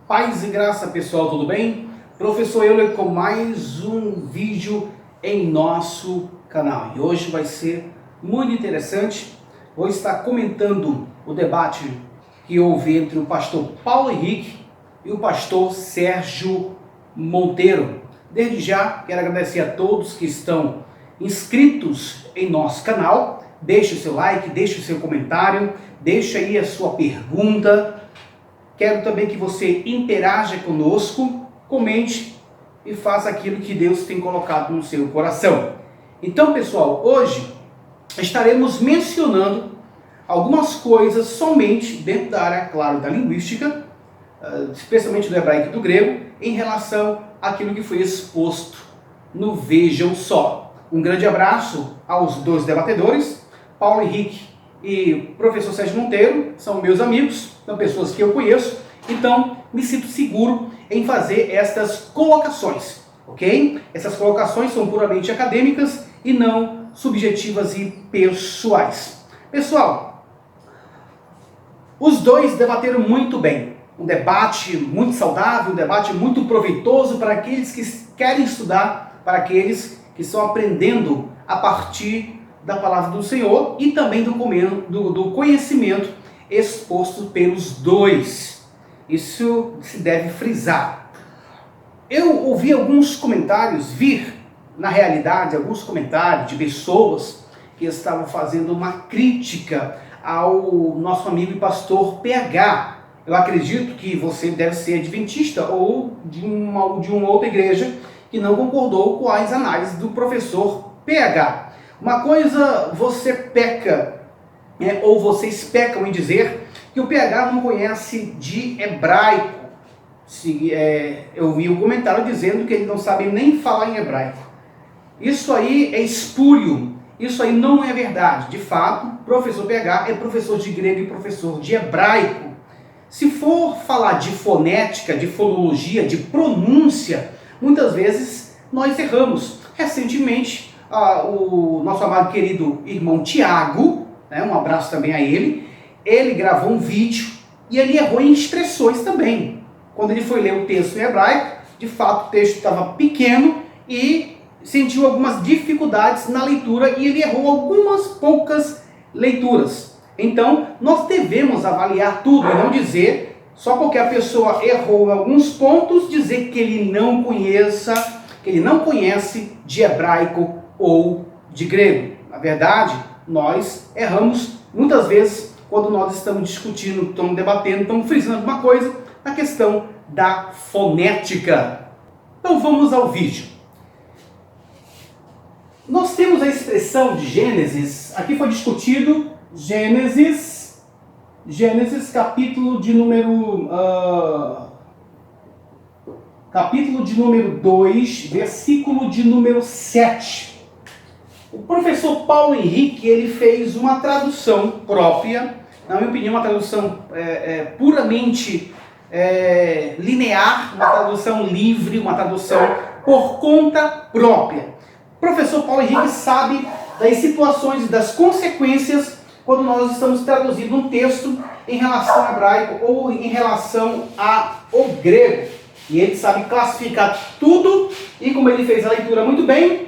Paz e graça, pessoal, tudo bem? Professor Euler com mais um vídeo em nosso canal. E hoje vai ser muito interessante. Vou estar comentando o debate que houve entre o pastor Paulo Henrique e o pastor Sérgio Monteiro. Desde já, quero agradecer a todos que estão inscritos em nosso canal. Deixe o seu like, deixe o seu comentário, deixe aí a sua pergunta. Quero também que você interaja conosco, comente e faça aquilo que Deus tem colocado no seu coração. Então, pessoal, hoje estaremos mencionando algumas coisas somente dentro da área, claro, da linguística, especialmente do hebraico e do grego, em relação àquilo que foi exposto no Vejam Só. Um grande abraço aos dois debatedores, Paulo Henrique e professor Sérgio Monteiro, são meus amigos, são pessoas que eu conheço, então me sinto seguro em fazer estas colocações, ok? Essas colocações são puramente acadêmicas e não subjetivas e pessoais. Pessoal, os dois debateram muito bem, um debate muito saudável, um debate muito proveitoso para aqueles que querem estudar, para aqueles que estão aprendendo a partir da palavra do Senhor e também do conhecimento exposto pelos dois. Isso se deve frisar. Eu ouvi alguns comentários, na realidade, alguns comentários de pessoas que estavam fazendo uma crítica ao nosso amigo e pastor PH. Eu acredito que você deve ser adventista ou de uma outra igreja que não concordou com as análises do professor PH. Uma coisa você peca, ou vocês pecam em dizer que o PH não conhece de hebraico. Eu vi um comentário dizendo que ele não sabe nem falar em hebraico. Isso aí é espúrio, isso aí não é verdade. De fato, professor PH é professor de grego e professor de hebraico. Se for falar de fonética, de fonologia, de pronúncia, muitas vezes nós erramos. Recentemente, o nosso amado querido irmão Tiago, um abraço também a ele gravou um vídeo e ele errou em expressões também. Quando ele foi ler o texto em hebraico, de fato o texto estava pequeno e sentiu algumas dificuldades na leitura e ele errou algumas poucas leituras. Então, nós devemos avaliar tudo e não dizer, só porque a pessoa errou em alguns pontos, dizer que ele não conhece de hebraico ou de grego. Na verdade, nós erramos muitas vezes quando nós estamos discutindo, estamos debatendo, estamos frisando uma coisa na questão da fonética. Então vamos ao vídeo. Nós temos a expressão de Gênesis, aqui foi discutido Gênesis capítulo de número 2, versículo de número 7. O professor Paulo Henrique, ele fez uma tradução própria, na minha opinião, uma tradução puramente linear, uma tradução livre, uma tradução por conta própria. O professor Paulo Henrique sabe das situações e das consequências quando nós estamos traduzindo um texto em relação ao hebraico ou em relação ao grego. E ele sabe classificar tudo e, como ele fez a leitura muito bem,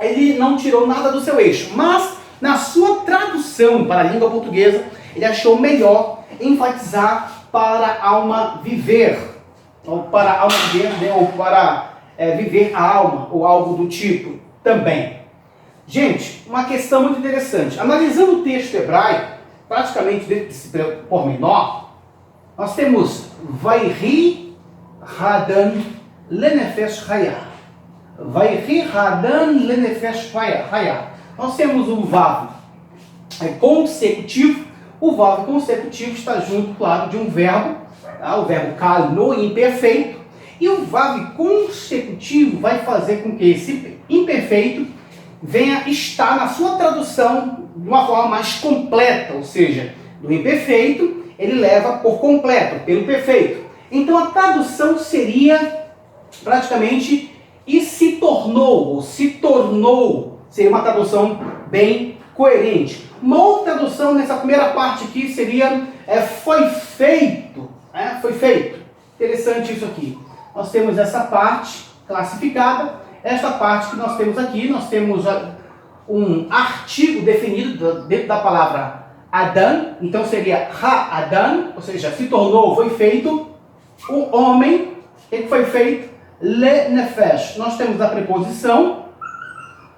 ele não tirou nada do seu eixo. Mas, na sua tradução para a língua portuguesa, ele achou melhor enfatizar para a alma viver, ou para a alma viver, ou para viver a alma, ou algo do tipo também. Gente, uma questão muito interessante. Analisando o texto hebraico, praticamente desse pormenor, nós temos Vayhi Hadan Lenefesh Hayah. Vayhi Hadan Lenefesh Hayah. Nós temos um vav consecutivo. O vav consecutivo está junto, claro, de um verbo, o verbo kal no imperfeito. E o vav consecutivo vai fazer com que esse imperfeito venha estar na sua tradução de uma forma mais completa, ou seja, do imperfeito ele leva por completo, pelo perfeito. Então a tradução seria praticamente e se tornou, seria uma tradução bem coerente. Uma outra tradução nessa primeira parte aqui seria foi feito, foi feito. Interessante isso aqui. Nós temos essa parte classificada, esta parte que nós temos aqui, nós temos um artigo definido dentro da palavra Adam, então seria Ha-Adam, ou seja, se tornou, foi feito, o homem, o que foi feito? Le nefesh. Nós temos a preposição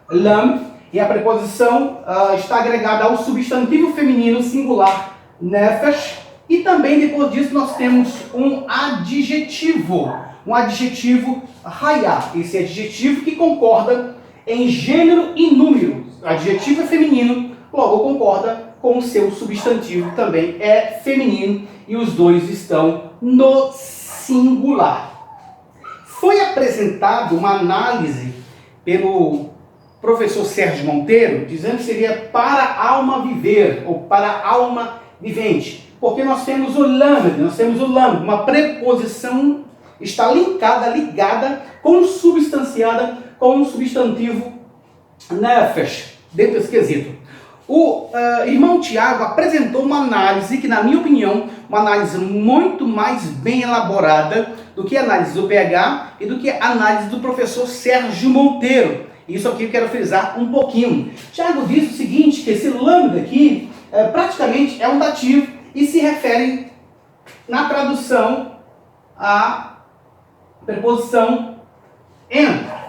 lam, e a preposição está agregada ao substantivo feminino singular nefesh, e também depois disso nós temos um adjetivo hayá, esse adjetivo que concorda em gênero e número. O adjetivo é feminino, logo concorda com o seu substantivo, também é feminino, e os dois estão no singular. Foi apresentada uma análise pelo professor Sérgio Monteiro, dizendo que seria para a alma viver, ou para a alma vivente, porque nós temos o lamed, uma preposição está ligada, consubstanciada com um substantivo nefesh, dentro desse quesito. O irmão Tiago apresentou uma análise que, na minha opinião, uma análise muito mais bem elaborada do que a análise do PH e do que a análise do professor Sérgio Monteiro. Isso aqui eu quero frisar um pouquinho. Tiago diz o seguinte, que esse lambda aqui praticamente é um dativo e se refere na tradução à preposição en.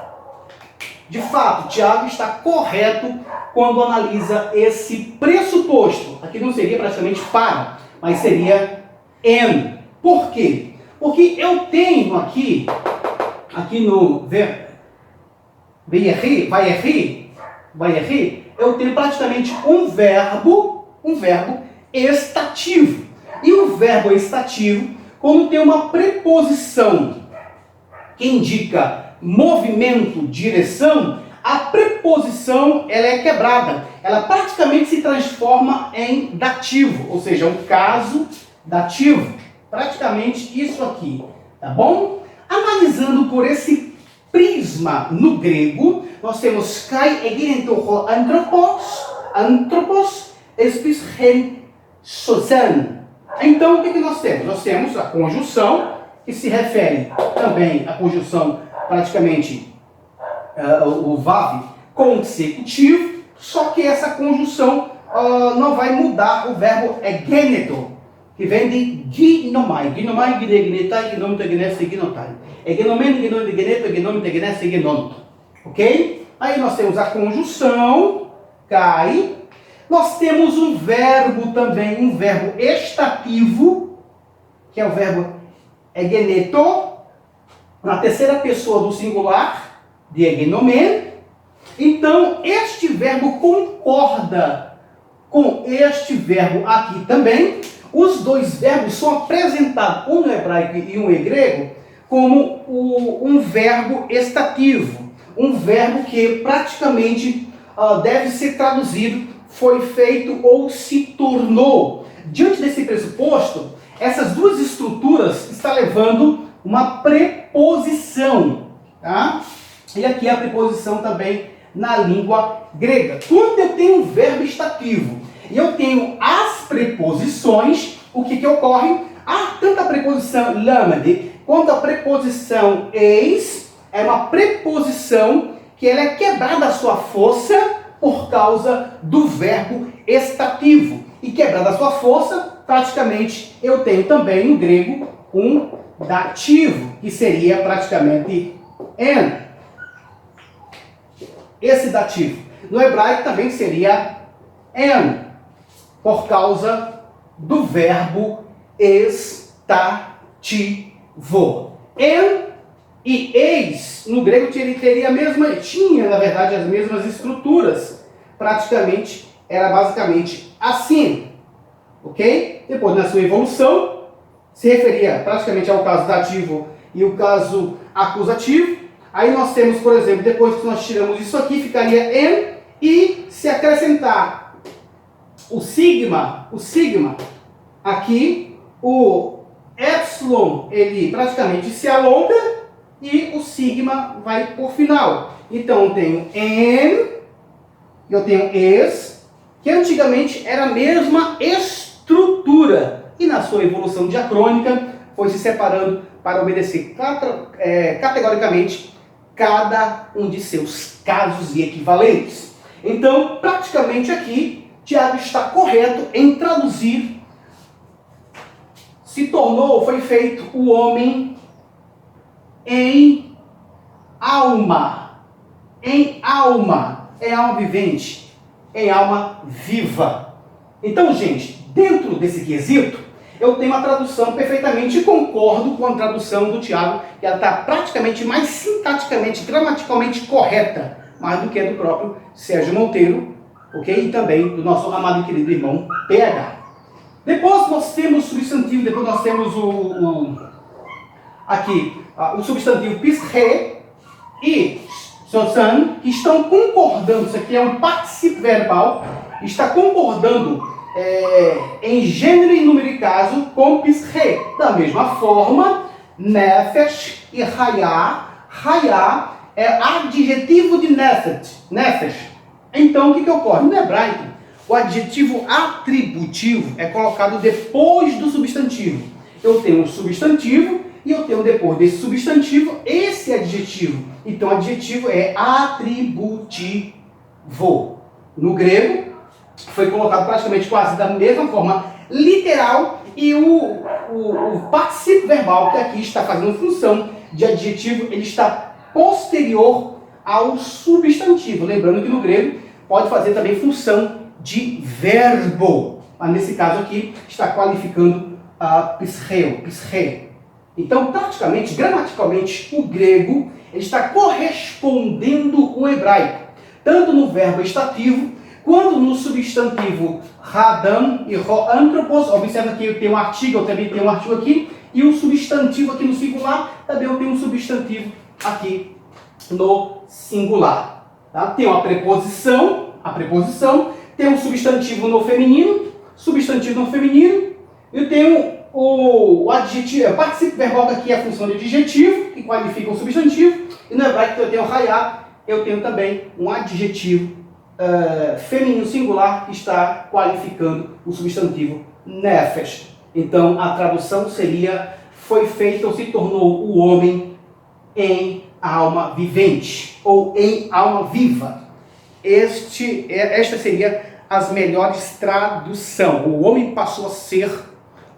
De fato, Tiago está correto quando analisa esse pressuposto. Aqui não seria praticamente para, mas seria en. Por quê? Porque eu tenho aqui no vai eu tenho praticamente um verbo estativo. E o verbo estativo, quando tem uma preposição que indica movimento, direção, a preposição ela é quebrada. Ela praticamente se transforma em dativo, ou seja, um caso dativo. Praticamente isso aqui, tá bom? Analisando por esse prisma no grego, nós temos kai eginentocho anthropos espis hen sosan. Então, o que nós temos? Nós temos a conjunção, que se refere também à conjunção praticamente o vav consecutivo, só que essa conjunção não vai mudar o verbo egeneto, que vem de ginomai. Ginomai, ginetai, ginomita, ginese, ginotai. Egenomen, ginomita, geneto, egenomita, ginese, genonto. Ok? Aí nós temos a conjunção, kai. Nós temos um verbo também, um verbo estativo, que é o verbo egeneto, na terceira pessoa do singular, de egenomen. Então, este verbo concorda com este verbo aqui também. Os dois verbos são apresentados, um no hebraico e um em grego, como um verbo estativo. Um verbo que praticamente deve ser traduzido, foi feito ou se tornou. Diante desse pressuposto, essas duas estruturas estão levando uma preposição, tá? E aqui a preposição também na língua grega. Quando eu tenho um verbo estativo e eu tenho as preposições, o que ocorre? Tanto a preposição lamed quanto a preposição eis é uma preposição que ela é quebrada a sua força por causa do verbo estativo. E quebrada a sua força, praticamente eu tenho também no grego um dativo, que seria praticamente en. Esse dativo no hebraico também seria en, por causa do verbo estativo. En e eis no grego tinha na verdade as mesmas estruturas. Praticamente era basicamente assim, ok? Depois, na sua evolução, se referia praticamente ao caso dativo e o caso acusativo. Aí nós temos, por exemplo, depois que nós tiramos isso aqui, ficaria en, e se acrescentar o sigma aqui, o epsilon, ele praticamente se alonga e o sigma vai por final. Então eu tenho en, eu tenho es, que antigamente era a mesma estrutura, e na sua evolução diacrônica foi se separando para obedecer categoricamente cada um de seus casos e equivalentes. Então, praticamente aqui, Tiago está correto em traduzir se tornou, foi feito o homem em alma. Em alma vivente, em alma viva. Então, gente, dentro desse quesito, eu tenho uma tradução perfeitamente e concordo com a tradução do Tiago, que ela está praticamente mais sintaticamente, gramaticalmente correta, mais do que a do próprio Sérgio Monteiro, ok? E também do nosso amado e querido irmão PH. Depois nós temos o substantivo, depois nós temos o substantivo pisre e sosan, que estão concordando. Isso aqui é um particípio verbal, está concordando em gênero e número e caso com pisre. Da mesma forma, nefesh e hayá. Hayá é adjetivo de nefesh. Então, o que ocorre? No hebraico, o adjetivo atributivo é colocado depois do substantivo. Eu tenho um substantivo e eu tenho depois desse substantivo esse adjetivo. Então, o adjetivo é atributivo. No grego, foi colocado praticamente quase da mesma forma literal e o particípio verbal que aqui está fazendo função de adjetivo, ele está posterior ao substantivo. Lembrando que no grego pode fazer também função de verbo, mas nesse caso aqui está qualificando a pisre. Então, praticamente, gramaticalmente, o grego ele está correspondendo o hebraico, tanto no verbo estativo, quanto no substantivo radam e roanthropos. Observa que eu tenho um artigo, eu também tenho um artigo aqui, e o substantivo aqui no singular, também eu tenho um substantivo aqui no singular. Tá? Tem uma preposição, tem um substantivo no feminino, e tenho o adjetivo, o particípio verbal que aqui é a função de adjetivo, que qualifica o substantivo, e no hebraico eu tenho hayá, eu tenho também um adjetivo feminino singular que está qualificando o substantivo nefesh. Então a tradução seria: foi feito ou se tornou o homem em alma vivente, ou em alma viva. Esta seria as melhores traduções. O homem passou a ser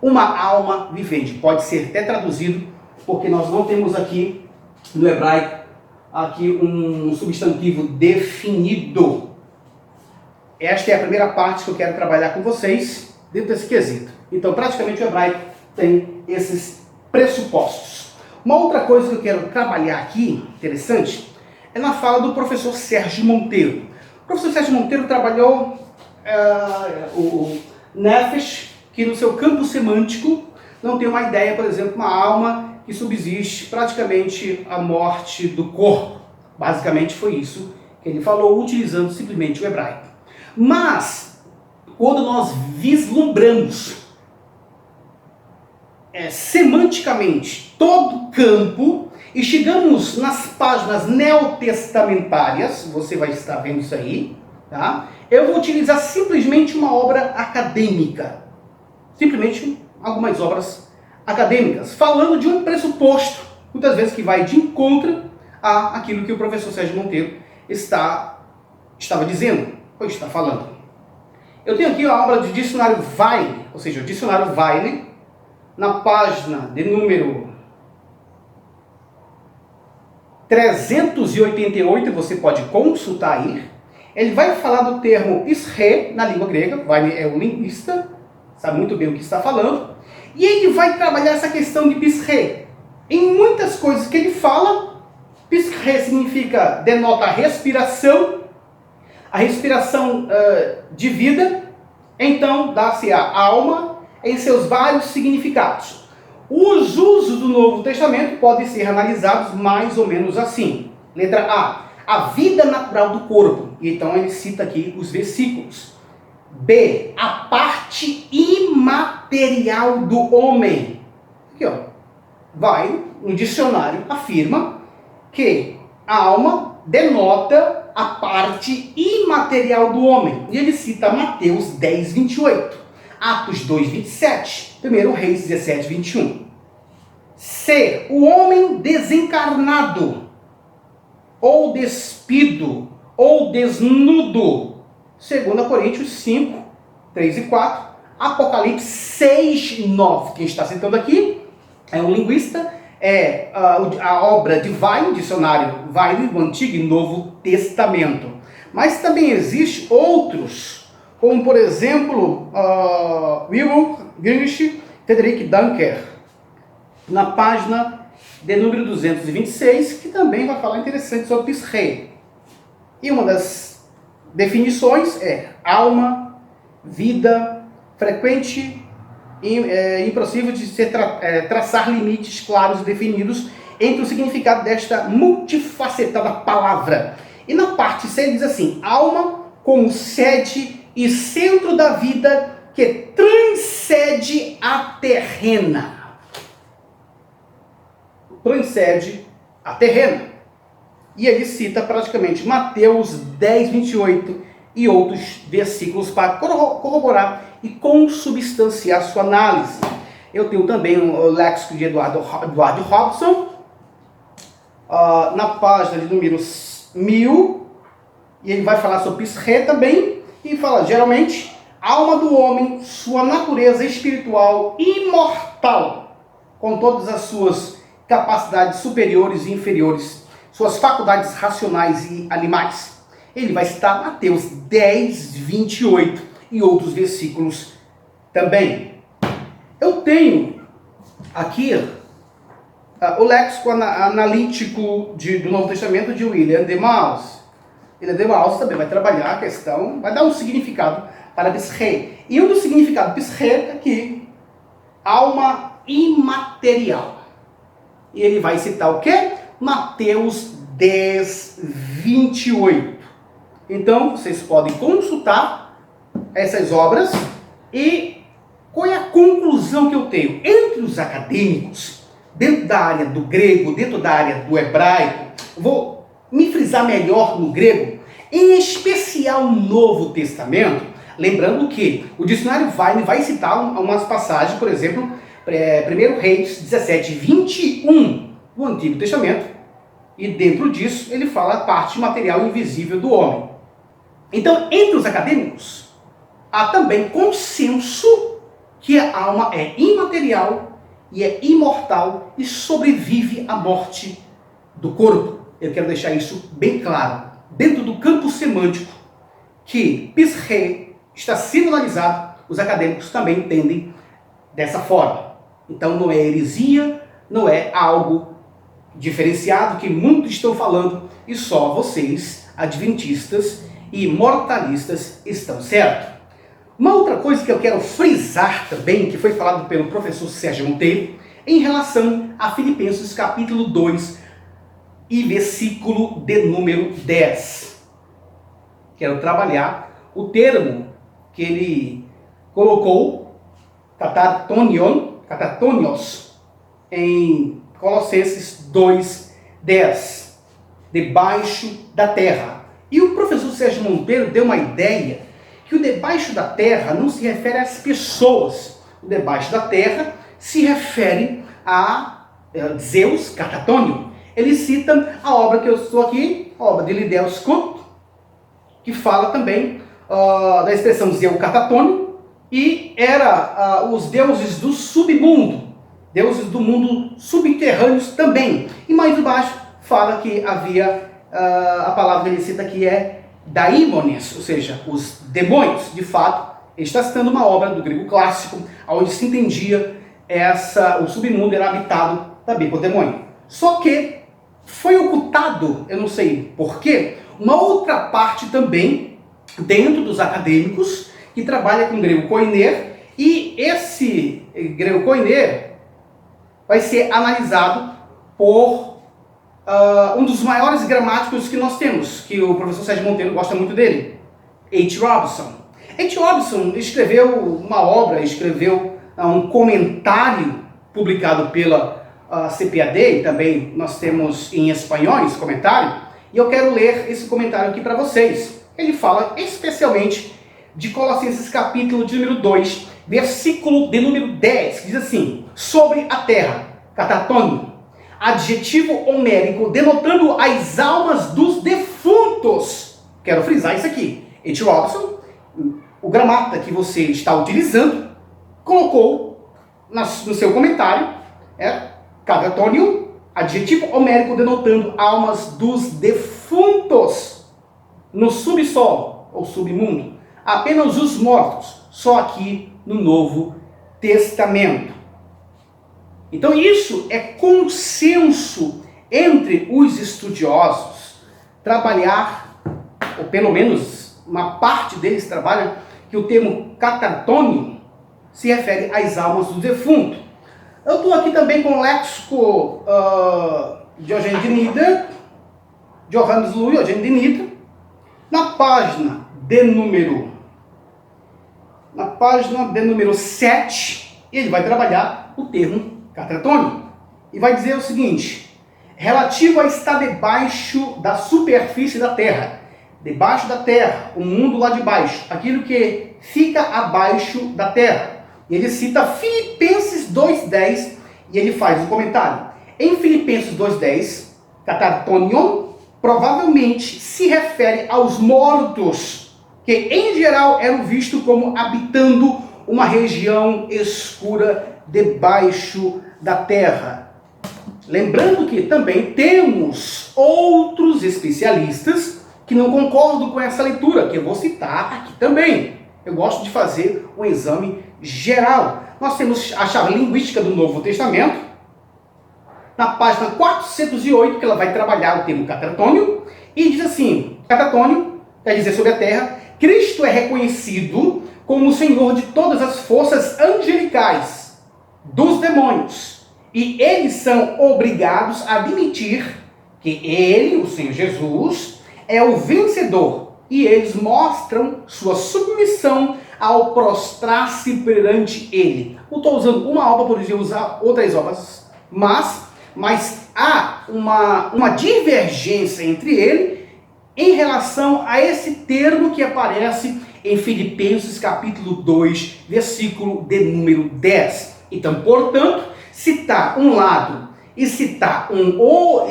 uma alma vivente. Pode ser até traduzido, porque nós não temos aqui no hebraico aqui um substantivo definido. Esta é a primeira parte que eu quero trabalhar com vocês dentro desse quesito. Então, praticamente o hebraico tem esses pressupostos. Uma outra coisa que eu quero trabalhar aqui, interessante, é na fala do professor Sérgio Monteiro. O professor Sérgio Monteiro trabalhou o nefesh, que no seu campo semântico não tem uma ideia, por exemplo, uma alma que subsiste praticamente a morte do corpo. Basicamente foi isso que ele falou, utilizando simplesmente o hebraico. Mas, quando nós vislumbramos semanticamente todo o campo e chegamos nas páginas neotestamentárias, você vai estar vendo isso aí, tá? Eu vou utilizar simplesmente uma obra acadêmica, simplesmente algumas obras acadêmicas, falando de um pressuposto, muitas vezes que vai de encontro àquilo que o professor Sérgio Monteiro estava dizendo, ou está falando. Eu tenho aqui a obra de dicionário Weine, ou seja, o dicionário Weine, na página de número 388, você pode consultar aí. Ele vai falar do termo isre na língua grega. Weine é um linguista, sabe muito bem o que está falando. E ele vai trabalhar essa questão de pisre. Em muitas coisas que ele fala, pisre significa, denota a respiração de vida. Então, dá-se a alma em seus vários significados. Os usos do Novo Testamento podem ser analisados mais ou menos assim. Letra A vida natural do corpo. Então ele cita aqui os versículos. B, a parte imaterial do homem. Aqui, ó. Vai, no dicionário, afirma que a alma denota a parte imaterial do homem. E ele cita Mateus 10, 28. Atos 2, 27, 1 Reis 17, 21. C. O homem desencarnado, ou despido, ou desnudo. 2 Coríntios 5, 3 e 4. Apocalipse 6, 9. Quem está citando aqui é um linguista, é a obra de Wein, dicionário Wein, do Antigo e Novo Testamento. Mas também existe outros, como por exemplo, Wilhelm Greenwich, Frederick Dunker, na página de número 226, que também vai falar interessante sobre Psche. E uma das definições é alma, vida, frequente e impossível de se traçar limites claros e definidos entre o significado desta multifacetada palavra. E na parte C ele diz assim: alma como sede e centro da vida que transcende a terrena. Transcende a terrena. E ele cita praticamente Mateus 10, 28 e outros versículos para corroborar e consubstanciar sua análise. Eu tenho também o léxico de Eduardo Robson, na página de número 1000, e ele vai falar sobre Psche também, e fala, geralmente, alma do homem, sua natureza espiritual imortal, com todas as suas capacidades superiores e inferiores, suas faculdades racionais e animais. Ele vai citar Mateus 10, 28 e outros versículos também. Eu tenho aqui o léxico analítico do Novo Testamento de William de Maus. William de Maus também vai trabalhar a questão, vai dar um significado para Psche. E um dos significados de Psche é aqui, alma imaterial. E ele vai citar o quê? Mateus 10, 28. Então, vocês podem consultar essas obras e qual é a conclusão que eu tenho? Entre os acadêmicos, dentro da área do grego, dentro da área do hebraico, vou me frisar melhor no grego, em especial no Novo Testamento, lembrando que o dicionário vai citar umas passagens, por exemplo, 1 Reis 17, 21 do Antigo Testamento, e dentro disso ele fala a parte material invisível do homem. Então, entre os acadêmicos, há também consenso que a alma é imaterial e é imortal e sobrevive à morte do corpo. Eu quero deixar isso bem claro, dentro do campo semântico, que Psche está sendo analisado, os acadêmicos também entendem dessa forma. Então não é heresia, não é algo diferenciado que muitos estão falando e só vocês, adventistas e mortalistas, estão certos. Uma outra coisa que eu quero frisar também, que foi falado pelo professor Sérgio Monteiro, em relação a Filipenses capítulo 2 e versículo de número 10. Quero trabalhar o termo que ele colocou, katatonios, em Colossenses 2, 10, debaixo da terra. E o professor Sérgio Monteiro deu uma ideia que o debaixo da terra não se refere às pessoas. O debaixo da terra se refere a Zeus, katatônio. Ele cita a obra que eu estou aqui, a obra de Liddell Scott, que fala também da expressão Zeus katatônio, e era os deuses do submundo, deuses do mundo subterrâneos também. E mais embaixo fala que havia, a palavra que ele cita aqui é daimones, ou seja, os demônios. De fato, ele está citando uma obra do grego clássico, onde se entendia o submundo era habitado também por demônio. Só que foi ocultado, eu não sei porquê, uma outra parte também, dentro dos acadêmicos, que trabalha com grego koiner, e esse grego koiner vai ser analisado por um dos maiores gramáticos que nós temos, que o professor Sérgio Monteiro gosta muito dele, H. Robson. H. Robson escreveu uma obra, escreveu um comentário publicado pela CPAD, e também nós temos em espanhol esse comentário, e eu quero ler esse comentário aqui para vocês. Ele fala especialmente de Colossenses capítulo de número 2, versículo de número 10, que diz assim: sobre a terra, catatônio, adjetivo homérico denotando as almas dos defuntos. Quero frisar isso aqui. H. Robson, o gramata que você está utilizando, colocou no seu comentário, catatônio, adjetivo homérico denotando almas dos defuntos no subsolo ou submundo. Apenas os mortos, só aqui no Novo Testamento. Então isso é consenso entre os estudiosos trabalhar, ou pelo menos uma parte deles trabalha, que o termo catatônio se refere às almas do defunto. Eu estou aqui também com o léxico Diogênio de Nida, Johannes Louis Diogênio de Nida, na página de número 7, ele vai trabalhar o termo catatônio e vai dizer o seguinte: relativo a estar debaixo da superfície da terra, debaixo da terra, o mundo lá de baixo, aquilo que fica abaixo da terra. Ele cita Filipenses 2:10 e ele faz um comentário. Em Filipenses 2:10, catatônion provavelmente se refere aos mortos, que em geral eram vistos como habitando uma região escura debaixo da terra. Lembrando que também temos outros especialistas que não concordam com essa leitura, que eu vou citar aqui também. Eu gosto de fazer um exame geral. Nós temos a chave linguística do Novo Testamento, na página 408, que ela vai trabalhar o termo catatônio, e diz assim: catatônio quer dizer sobre a terra, Cristo é reconhecido como o Senhor de todas as forças angelicais, dos demônios, e eles são obrigados a admitir que ele, o Senhor Jesus, é o vencedor, e eles mostram sua submissão ao prostrar-se perante ele. Não estou usando uma obra, poderia usar outras obras, mas há uma divergência entre ele em relação a esse termo que aparece em Filipenses capítulo 2, versículo de número 10. Então, portanto, citar um lado e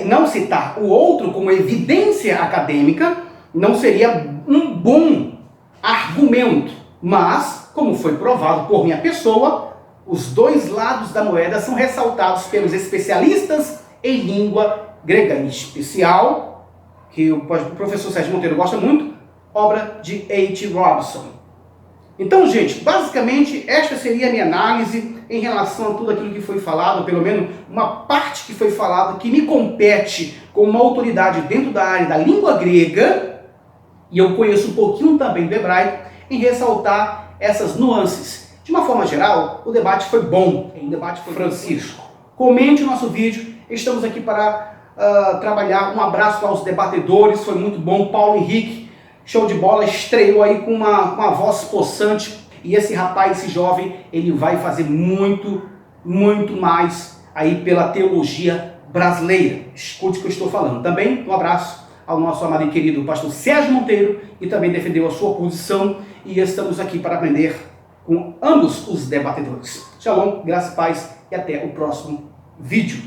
não citar o outro como evidência acadêmica não seria um bom argumento. Mas, como foi provado por minha pessoa, os dois lados da moeda são ressaltados pelos especialistas em língua grega, em especial, que o professor Sérgio Monteiro gosta muito, obra de H. Robson. Então, gente, basicamente, esta seria a minha análise em relação a tudo aquilo que foi falado, pelo menos uma parte que foi falado, que me compete como uma autoridade dentro da área da língua grega, e eu conheço um pouquinho também do hebraico, em ressaltar essas nuances. De uma forma geral, o debate foi bom, o debate foi Francisco. Comente o nosso vídeo, estamos aqui para trabalhar. Um abraço aos debatedores, foi muito bom. Paulo Henrique, show de bola, estreou aí com uma voz possante. E esse rapaz, esse jovem, ele vai fazer muito, muito mais aí pela teologia brasileira. Escute o que eu estou falando. Também um abraço ao nosso amado e querido pastor Sérgio Monteiro, que também defendeu a sua posição, e estamos aqui para aprender com ambos os debatedores. Shalom, graça e paz, e até o próximo vídeo.